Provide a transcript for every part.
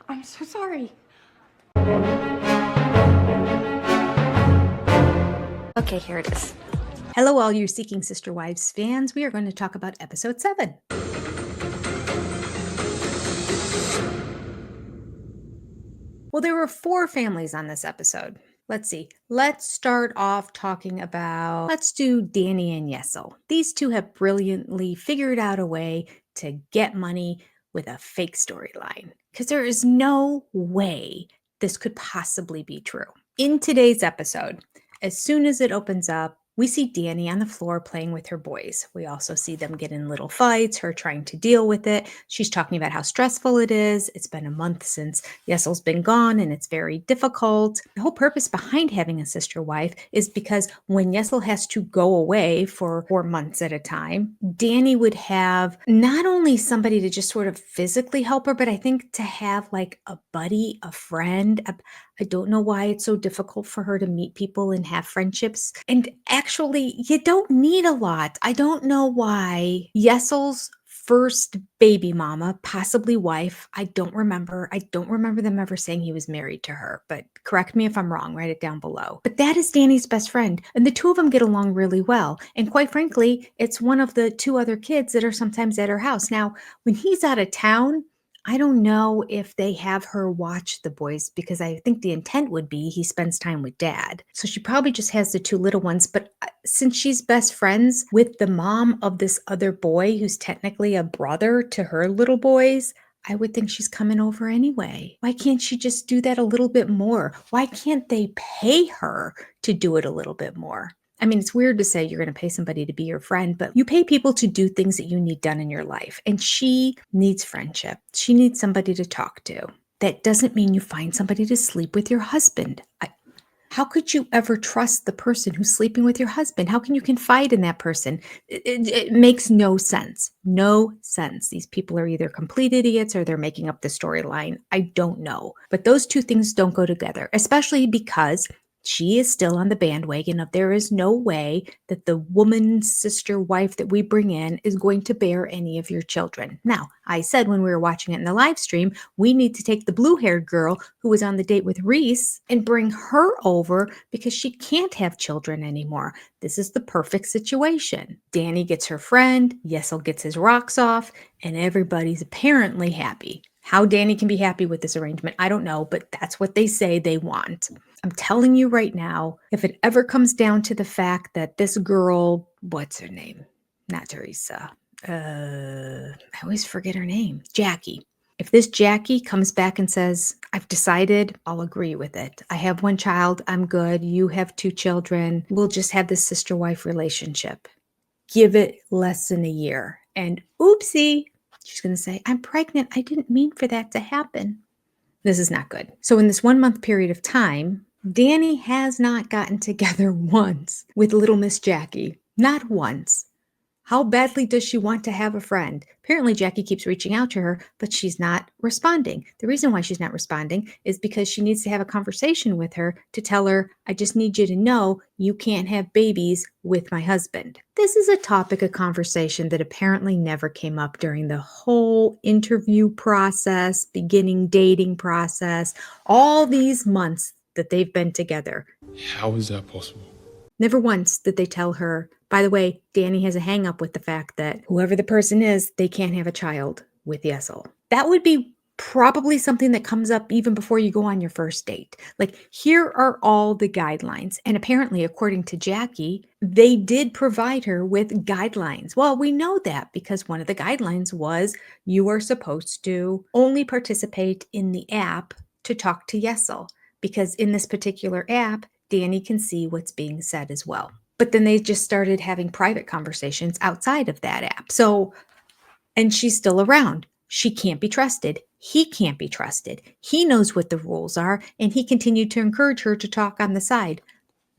I'm so sorry. Okay, here it is. Hello, all you Seeking Sister Wives fans. We are going to talk about episode 7. Well, there were 4 families on this episode. Let's see. Let's start off talking about, let's do Danny and Yesel. These two have brilliantly figured out a way to get money with a fake storyline, because there is no way this could possibly be true. In today's episode, as soon as it opens up, we see Danny on the floor playing with her boys. We also see them get in little fights, her trying to deal with it. She's talking about how stressful it is. It's been a month since Yesel's been gone and it's very difficult. The whole purpose behind having a sister wife is because when Yesel has to go away for 4 months at a time, Danny would have not only somebody to just sort of physically help her, but I think to have like a buddy, a friend. I don't know why it's so difficult for her to meet people and have friendships. And actually, you don't need a lot. I don't know why Yesel's first baby mama, possibly wife, I don't remember. I don't remember them ever saying he was married to her, but correct me if I'm wrong, write it down below. But that is Danny's best friend, and the two of them get along really well. And quite frankly, it's one of the 2 other kids that are sometimes at her house. Now, when he's out of town, I don't know if they have her watch the boys, because I think the intent would be he spends time with dad. So she probably just has the 2 little ones. But since she's best friends with the mom of this other boy who's technically a brother to her little boys, I would think she's coming over anyway. Why can't she just do that a little bit more? Why can't they pay her to do it a little bit more? I mean, it's weird to say you're going to pay somebody to be your friend, but you pay people to do things that you need done in your life. And she needs friendship. She needs somebody to talk to. That doesn't mean you find somebody to sleep with your husband. How could you ever trust the person who's sleeping with your husband? How can you confide in that person? It makes no sense. No sense. These people are either complete idiots or they're making up the storyline. I don't know. But those 2 things don't go together, especially because she is still on the bandwagon of there is no way that the woman's sister wife that we bring in is going to bear any of your children. Now, I said when we were watching it in the live stream, we need to take the blue-haired girl who was on the date with Reese and bring her over because she can't have children anymore. This is the perfect situation. Danny gets her friend, Yesel gets his rocks off, and everybody's apparently happy. How Danny can be happy with this arrangement, I don't know, but that's what they say they want. I'm telling you right now, if it ever comes down to the fact that this girl, what's her name? Not Teresa. I always forget her name. Jackie. If this Jackie comes back and says, I've decided, I'll agree with it. I have 1 child. I'm good. You have 2 children. We'll just have this sister-wife relationship. Give it less than a year. And oopsie, she's going to say, I'm pregnant. I didn't mean for that to happen. This is not good. So in this 1 month period of time, Danny has not gotten together once with little Miss Jackie. Not once. How badly does she want to have a friend? Apparently, Jackie keeps reaching out to her, but she's not responding. The reason why she's not responding is because she needs to have a conversation with her to tell her, I just need you to know you can't have babies with my husband. This is a topic of conversation that apparently never came up during the whole interview process, beginning dating process, all these months that they've been together. How is that possible? Never once did they tell her, by the way, Danny has a hang up with the fact that whoever the person is, they can't have a child with Yesel. That would be probably something that comes up even before you go on your first date. Like, here are all the guidelines. And apparently, according to Jackie, they did provide her with guidelines. Well, we know that because one of the guidelines was you are supposed to only participate in the app to talk to Yesel, because in this particular app, Danny can see what's being said as well. But then they just started having private conversations outside of that app. So, and she's still around. She can't be trusted. He can't be trusted. He knows what the rules are, and he continued to encourage her to talk on the side.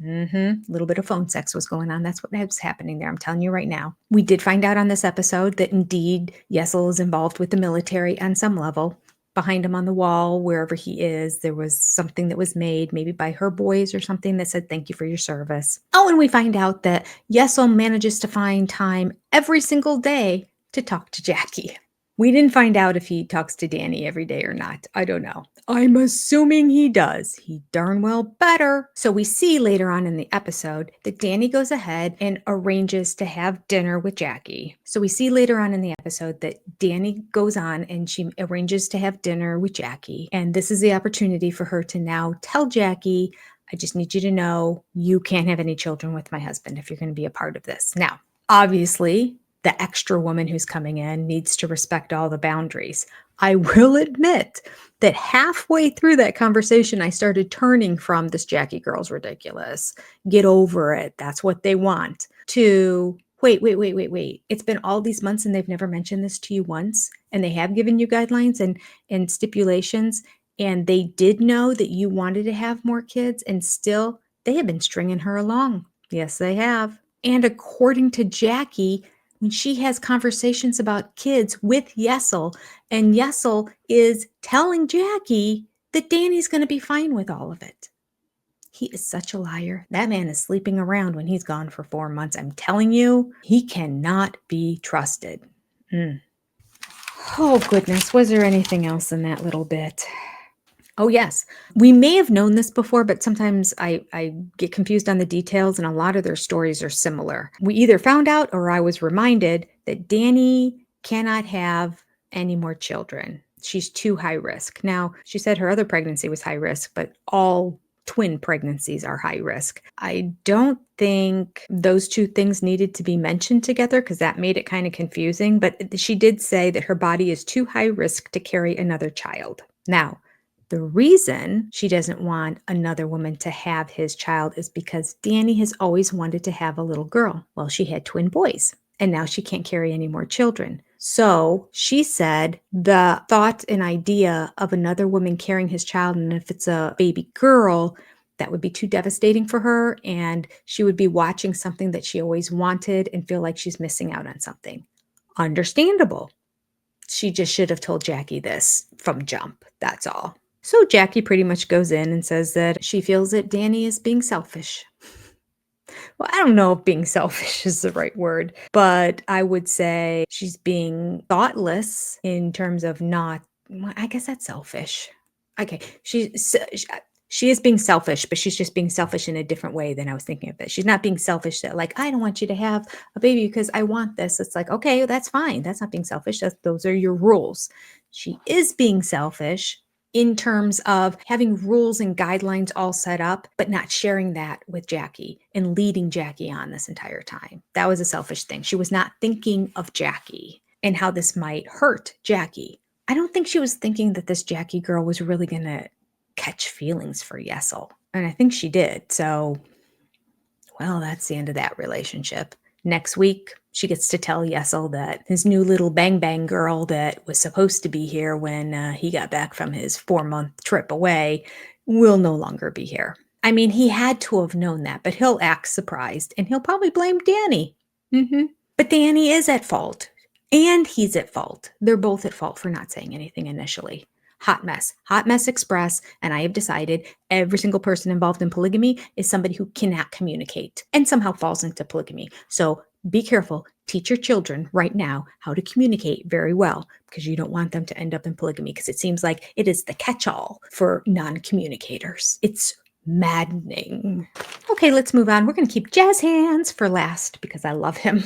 A little bit of phone sex was going on. That's what was happening there. I'm telling you right now. We did find out on this episode that indeed Yesel is involved with the military on some level. Behind him on the wall, wherever he is, there was something that was made, maybe by her boys or something, that said, thank you for your service. Oh, and we find out that Yesel manages to find time every single day to talk to Jackie. We didn't find out if he talks to Danny every day or not. I don't know. I'm assuming he does. He darn well better. So we see later on in the episode that Danny goes ahead and arranges to have dinner with Jackie. So we see later on in the episode that Danny goes on and she arranges to have dinner with Jackie. And this is the opportunity for her to now tell Jackie, I just need you to know you can't have any children with my husband if you're going to be a part of this. Now, obviously, the extra woman who's coming in needs to respect all the boundaries. I will admit that halfway through that conversation, I started turning from this Jackie girl's ridiculous. Get over it. That's what they want. To wait. It's been all these months and they've never mentioned this to you once. And they have given you guidelines and stipulations. And they did know that you wanted to have more kids. And still, they have been stringing her along. Yes, they have. And according to Jackie, when she has conversations about kids with Yesel, and Yesel is telling Jackie that Danny's going to be fine with all of it. He is such a liar. That man is sleeping around when he's gone for 4 months. I'm telling you, he cannot be trusted. Oh, goodness. Was there anything else in that little bit? Oh, yes. We may have known this before, but sometimes I get confused on the details, and a lot of their stories are similar. We either found out or I was reminded that Danny cannot have any more children. She's too high risk. Now, she said her other pregnancy was high risk, but all twin pregnancies are high risk. I don't think those two things needed to be mentioned together because that made it kind of confusing, but she did say that her body is too high risk to carry another child. Now, the reason she doesn't want another woman to have his child is because Danny has always wanted to have a little girl. Well, she had twin boys, and now she can't carry any more children. So she said the thought and idea of another woman carrying his child, and if it's a baby girl, that would be too devastating for her, and she would be watching something that she always wanted and feel like she's missing out on something. Understandable. She just should have told Jackie this from jump. That's all. So Jackie pretty much goes in and says that she feels that Danny is being selfish. Well, I don't know if being selfish is the right word, but I would say she's being thoughtless in terms of not, well, I guess that's selfish. Okay, she is being selfish, but she's just being selfish in a different way than I was thinking of it. She's not being selfish that like, I don't want you to have a baby because I want this. It's like, okay, that's fine. That's not being selfish. Those are your rules. She is being selfish in terms of having rules and guidelines all set up, but not sharing that with Jackie and leading Jackie on this entire time. That was a selfish thing. She was not thinking of Jackie and how this might hurt Jackie. I don't think she was thinking that this Jackie girl was really going to catch feelings for Yesel. And I think she did. So, well, that's the end of that relationship. Next week, she gets to tell Yesel that his new little bang bang girl that was supposed to be here when he got back from his 4-month trip away will no longer be here. I mean, he had to have known that, but he'll act surprised and he'll probably blame Danny. But Danny is at fault and he's at fault. They're both at fault for not saying anything initially. Hot mess express. And I have decided every single person involved in polygamy is somebody who cannot communicate and somehow falls into polygamy. So be careful. Teach your children right now how to communicate very well because you don't want them to end up in polygamy because it seems like it is the catch-all for non-communicators. It's maddening. Okay, let's move on. We're going to keep Jazz Hands for last because I love him.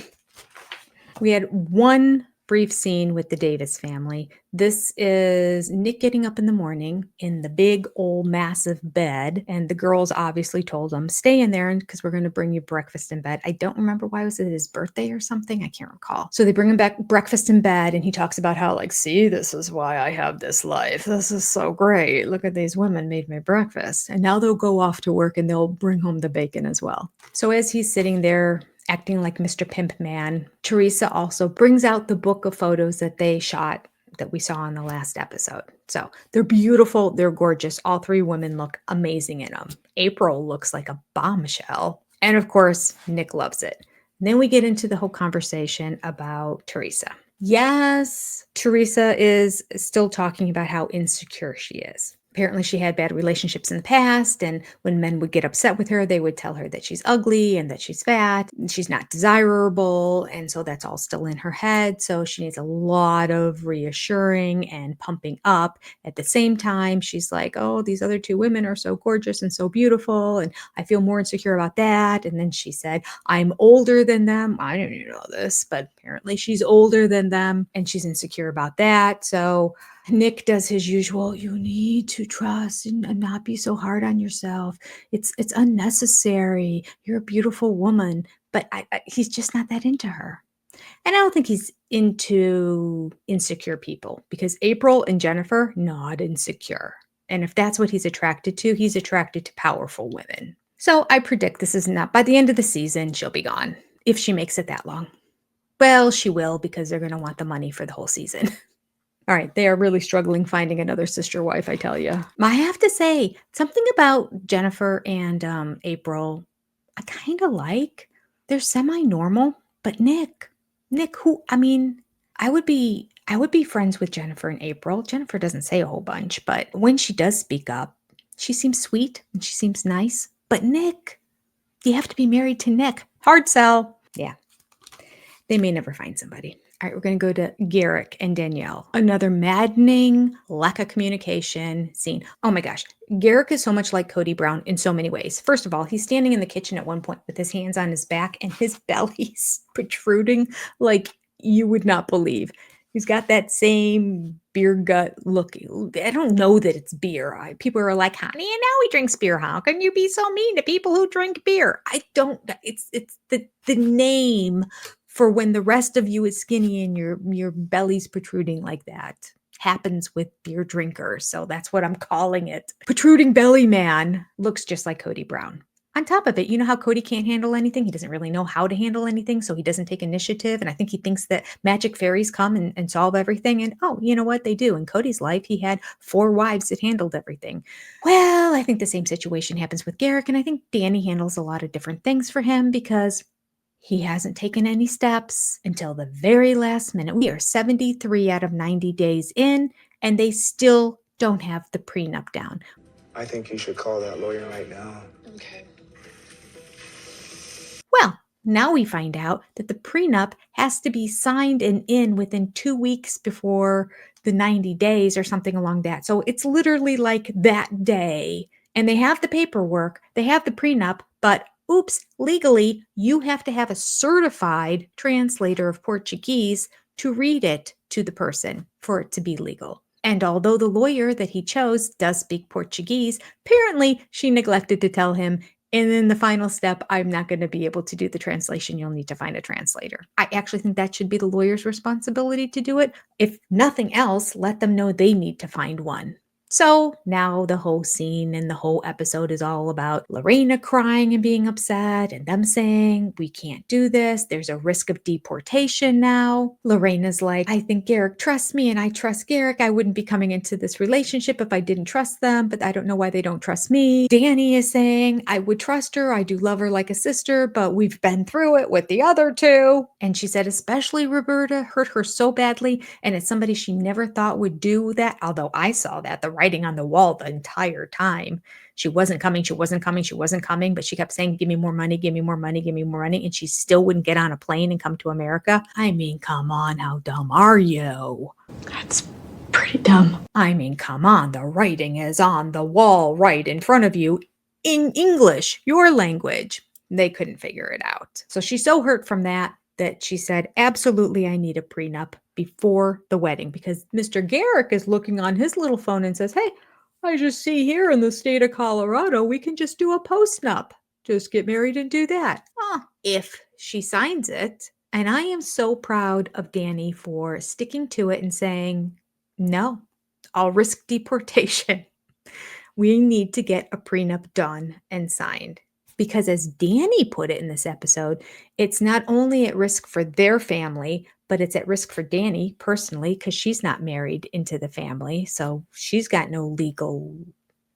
We had one brief scene with the Davis family. This is Nick getting up in the morning in the big old massive bed, and the girls obviously told him, stay in there because we're going to bring you breakfast in bed. I don't remember why. Was it his birthday or something? I can't recall. So they bring him back breakfast in bed, and he talks about how like, see, this is why I have this life. This is so great. Look at these women made me breakfast. And now they'll go off to work and they'll bring home the bacon as well. So as he's sitting there acting like Mr. Pimp Man, Teresa also brings out the book of photos that they shot that we saw in the last episode. So they're beautiful. They're gorgeous. All three women look amazing in them. April looks like a bombshell. And of course, Nick loves it. And then we get into the whole conversation about Teresa. Yes, Teresa is still talking about how insecure she is. Apparently, she had bad relationships in the past, and when men would get upset with her, they would tell her that she's ugly and that she's fat, and she's not desirable, and so that's all still in her head. So she needs a lot of reassuring and pumping up. At the same time, she's like, "Oh, these other two women are so gorgeous and so beautiful, and I feel more insecure about that." And then she said, "I'm older than them." I didn't even know this, but apparently she's older than them, and she's insecure about that. So Nick does his usual, "You need to trust and not be so hard on yourself. It's unnecessary. You're a beautiful woman." But he's just not that into her. And I don't think he's into insecure people, because April and Jennifer, not insecure. And if that's what he's attracted to, he's attracted to powerful women. So I predict this is not, by the end of the season, she'll be gone, if she makes it that long. Well, she will, because they're going to want the money for the whole season. All right, they are really struggling finding another sister wife, I tell you. I have to say, something about Jennifer and April, I kind of like. They're semi-normal, but Nick, who I mean, I would be friends with Jennifer and April. Jennifer doesn't say a whole bunch, but when she does speak up, she seems sweet and she seems nice. But Nick, you have to be married to Nick. Hard sell. Yeah, they may never find somebody. All right, we're going to go to Garrick and Danielle. Another maddening lack of communication scene. Oh my gosh. Garrick is so much like Cody Brown in so many ways. First of all, he's standing in the kitchen at one point with his hands on his back and his belly's protruding like you would not believe. He's got that same beer gut look. I don't know that it's beer. People are like, "Honey, you know he drinks beer. How can you be so mean to people who drink beer?" I don't. It's the name for when the rest of you is skinny and your belly's protruding like that. Happens with beer drinkers. So that's what I'm calling it. Protruding belly man looks just like Cody Brown. On top of it, you know how Cody can't handle anything? He doesn't really know how to handle anything, so he doesn't take initiative. And I think he thinks that magic fairies come and solve everything. And oh, you know what? They do. In Cody's life, he had 4 wives that handled everything. Well, I think the same situation happens with Garrick. And I think Danny handles a lot of different things for him because he hasn't taken any steps until the very last minute. We are 73 out of 90 days in, and they still don't have the prenup down. I think you should call that lawyer right now. Okay. Well, now we find out that the prenup has to be signed and in within 2 weeks before the 90 days or something along that. So it's literally like that day. And they have the paperwork, they have the prenup, but oops, legally, you have to have a certified translator of Portuguese to read it to the person for it to be legal. And although the lawyer that he chose does speak Portuguese, apparently she neglected to tell him, and then the final step, "I'm not going to be able to do the translation. You'll need to find a translator." I actually think that should be the lawyer's responsibility to do it. If nothing else, let them know they need to find one. So now the whole scene and the whole episode is all about Lorena crying and being upset and them saying, "We can't do this. There's a risk of deportation now." Lorena's like, "I think Garrick trusts me and I trust Garrick. I wouldn't be coming into this relationship if I didn't trust them, but I don't know why they don't trust me." Danny is saying, "I would trust her. I do love her like a sister, but we've been through it with the other two." And she said, especially Roberta hurt her so badly. And it's somebody she never thought would do that. Although I saw that, the writing on the wall the entire time. She wasn't coming, she wasn't coming, she wasn't coming, but she kept saying, "Give me more money, give me more money, give me more money." And she still wouldn't get on a plane and come to America. I mean, come on, how dumb are you? That's pretty dumb. I mean, come on, the writing is on the wall right in front of you in English, your language. They couldn't figure it out. So she's so hurt from that she said, "Absolutely, I need a prenup before the wedding," because Mr. Garrick is looking on his little phone and says, "Hey, I just see here in the state of Colorado, we can just do a postnup. Just get married and do that." If she signs it. And I am so proud of Danny for sticking to it and saying, "No, I'll risk deportation. We need to get a prenup done and signed." Because as Danny put it in this episode, it's not only at risk for their family, but it's at risk for Danny personally, because she's not married into the family. So she's got no legal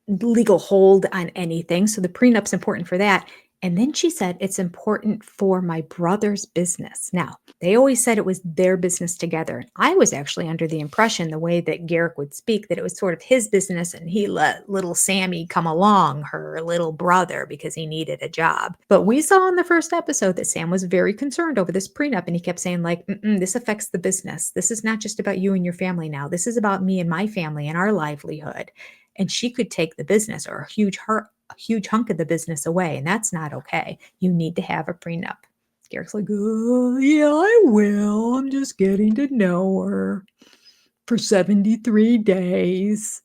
hold on anything. So the prenup's important for that. And then she said, it's important for my brother's business. Now, they always said it was their business together. I was actually under the impression, the way that Garrick would speak, that it was sort of his business and he let little Sammy come along, her little brother, because he needed a job. But we saw in the first episode that Sam was very concerned over this prenup, and he kept saying, like, this affects the business. This is not just about you and your family now. This is about me and my family and our livelihood. And she could take the business, or a huge hunk of the business away, and that's not okay. You need to have a prenup. Garrick's like, yeah, I will. I'm just getting to know her for 73 days.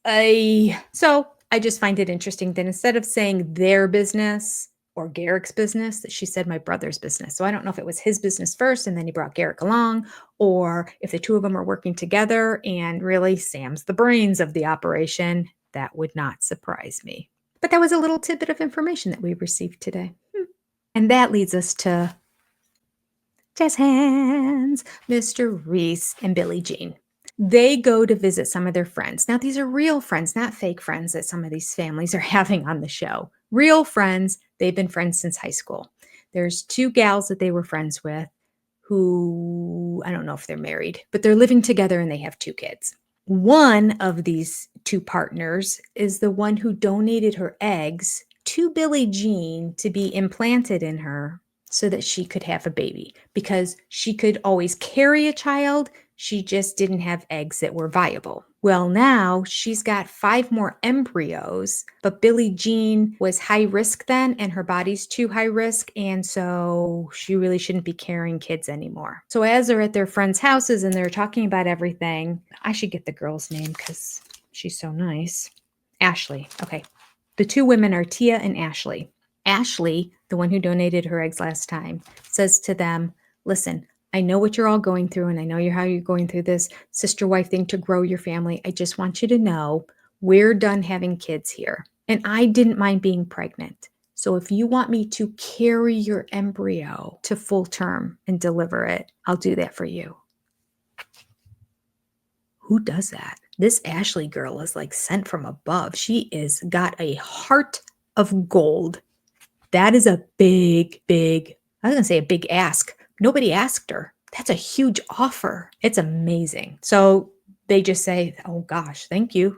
So I just find it interesting that instead of saying their business or Garrick's business, that she said my brother's business. So I don't know if it was his business first and then he brought Garrick along, or if the two of them are working together and really Sam's the brains of the operation. That would not surprise me. But that was a little tidbit of information that we received today. And that leads us to Jazz Hands, Mr. Reese, and Billie Jean. They go to visit some of their friends. Now, these are real friends, not fake friends that some of these families are having on the show. Real friends. They've been friends since high school. There's two gals that they were friends with who, I don't know if they're married, but they're living together and they have two kids. One of these two partners is the one who donated her eggs to Billie Jean to be implanted in her so that she could have a baby, because she could always carry a child. She just didn't have eggs that were viable. Well, now she's got 5 more embryos, but Billie Jean was high risk then, and her body's too high risk, and so she really shouldn't be carrying kids anymore. So as they're at their friends' houses and they're talking about everything, I should get the girl's name because she's so nice. Ashley. Okay. The two women are Tia and Ashley. Ashley, the one who donated her eggs last time, says to them, listen, I know what you're all going through, and I know how you're going through this sister-wife thing to grow your family. I just want you to know we're done having kids here. And I didn't mind being pregnant. So if you want me to carry your embryo to full term and deliver it, I'll do that for you. Who does that? This Ashley girl is like sent from above. She is got a heart of gold. That is a big, I was going to say a big ask. Nobody asked her. That's a huge offer. It's amazing. So they just say, oh gosh, thank you.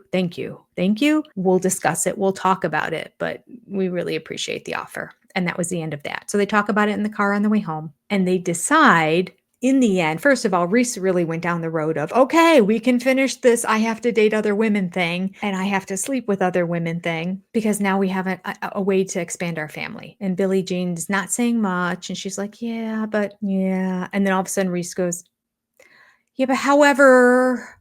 We'll discuss it. We'll talk about it, but we really appreciate the offer. And that was the end of that. So they talk about it in the car on the way home, and they decide in the end, first of all, Reese really went down the road of, okay, we can finish this I have to date other women thing and I have to sleep with other women thing, because now we have a way to expand our family. And Billie Jean's not saying much. And she's like, yeah, but yeah. And then all of a sudden Reese goes, yeah, but however,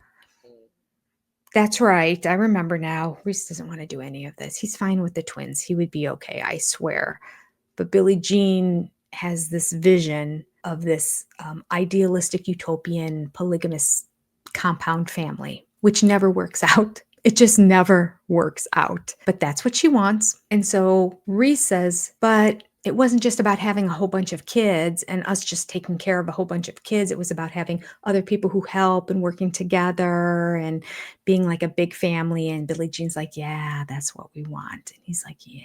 that's right. I remember now. Reese doesn't want to do any of this. He's fine with the twins. He would be okay, I swear. But Billie Jean has this vision of this idealistic, utopian, polygamous compound family, which never works out. It just never works out. But that's what she wants. And so Reese says, but it wasn't just about having a whole bunch of kids and us just taking care of a whole bunch of kids. It was about having other people who help and working together and being like a big family. And Billie Jean's like, yeah, that's what we want. And he's like, yeah.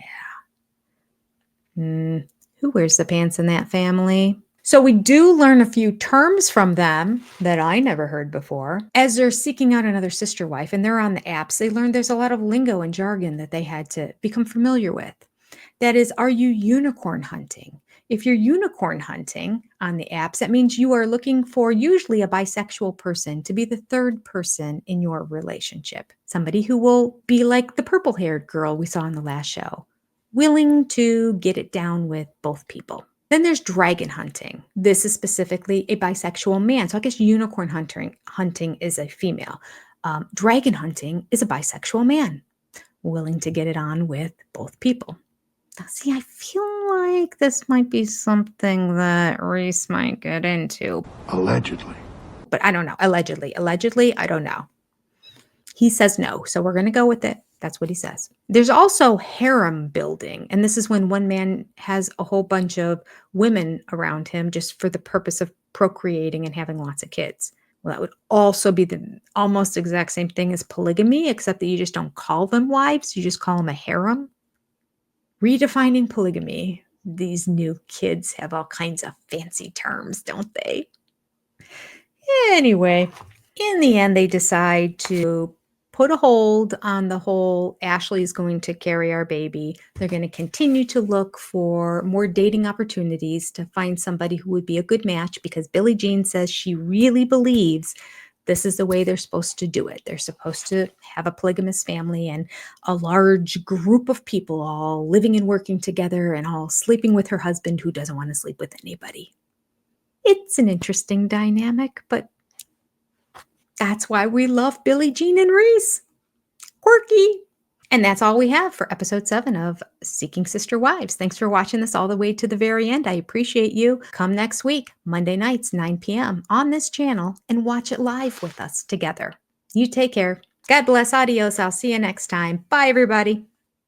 Who wears the pants in that family? So we do learn a few terms from them that I never heard before. As they're seeking out another sister wife and they're on the apps, they learned there's a lot of lingo and jargon that they had to become familiar with. That is, are you unicorn hunting? If you're unicorn hunting on the apps, that means you are looking for usually a bisexual person to be the third person in your relationship. Somebody who will be like the purple-haired girl we saw in the last show, willing to get it down with both people. Then there's dragon hunting. This is specifically a bisexual man. So I guess unicorn hunting is a female. Dragon hunting is a bisexual man, willing to get it on with both people. Now, see, I feel like this might be something that Reese might get into. Allegedly. But I don't know. Allegedly, I don't know. He says no, so we're going to go with it. That's what he says. There's also harem building, and this is when one man has a whole bunch of women around him just for the purpose of procreating and having lots of kids. Well, that would also be the almost exact same thing as polygamy, except that you just don't call them wives. You just call them a harem. Redefining polygamy. These new kids have all kinds of fancy terms, don't they? Anyway, in the end, they decide to put a hold on the whole Ashley is going to carry our baby. They're going to continue to look for more dating opportunities to find somebody who would be a good match because Billie Jean says she really believes this is the way they're supposed to do it. They're supposed to have a polygamous family and a large group of people all living and working together and all sleeping with her husband who doesn't want to sleep with anybody. It's an interesting dynamic, but that's why we love Billie Jean and Reese. Quirky. And that's all we have for episode 7 of Seeking Sister Wives. Thanks for watching this all the way to the very end. I appreciate you. Come next week, Monday nights, 9 p.m. on this channel and watch it live with us together. You take care. God bless. Adios. I'll see you next time. Bye, everybody.